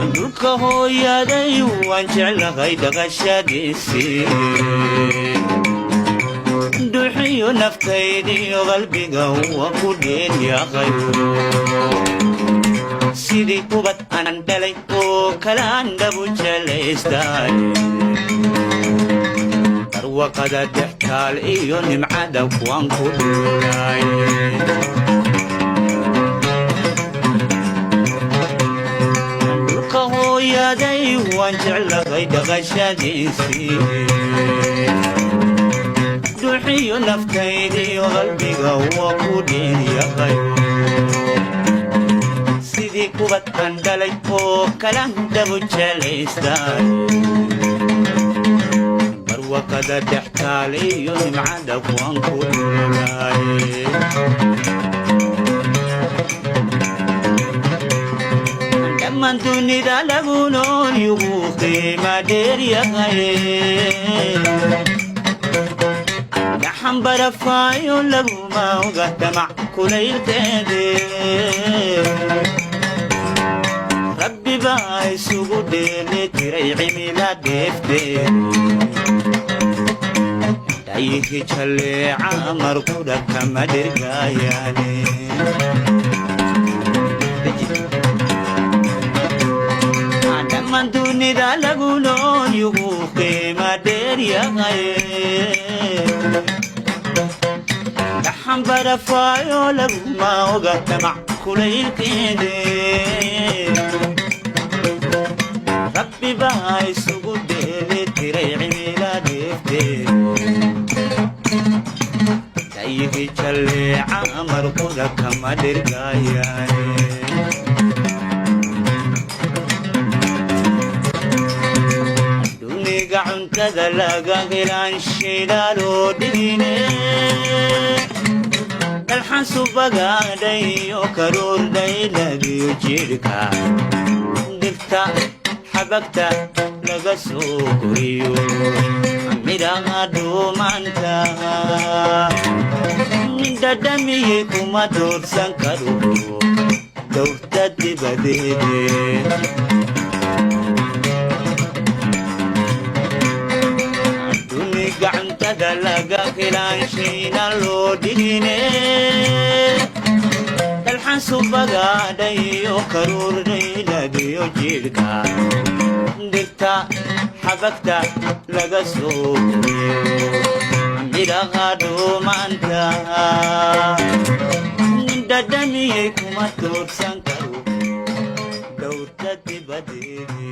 dhulka hooyaday waan jeclahay dhaqashadiisii duxiyo naftaydiyo qalbiga waan ku dheelyaqay sidii kubad aanan dhalay oo kalaan dhabu jelaystay barwaqada dhextaal iyo nimcada waan ku dhulay dhulka hooyaday waan jeclahay dhaqashadiisii duxiyo naftaydiyo qalbiga waan ku dheelyaqay sidii kubad aan dhalay oo kalaan dhabu jelaystay barwaqada dhextaal iyo nimcada waan ku dhulay dhammaan dunida lagu nool yugu qiima dheer yahay gaxan barafaayo laguma oga damac kulaylkeede rabbi baa isugu dheeli tiray cimila dheefteed dhayihi jalleeca markudha kama dhirgaayaane dhammaan dunida lagu nool yugu qiima dheer yahay gaxan barafaayo laguma oga damac kulaylkeede rabbi baa isugu dheeli tiray cimila dheefteed dhayihi jalleeca markudha kama dhirgaayaane duniga cuntada laga helaan shidaaloo dhigine dalxan subagaadhayo karuurdhayladiyo jidhka dhibta xabagta laga soo koriyo midhaha dhuumanta dhadhamiyey kuma doorsan karo dowrta dibadeede duniga cuntada laga helaan shayna loo dhigine dalxan subagaadhayo karuurdhayladiyo jidhka dhigta xabagta laga soo koriyo midhaha dhuumanta dhadhamiyey kuma doorsan karo dowrta dibadeede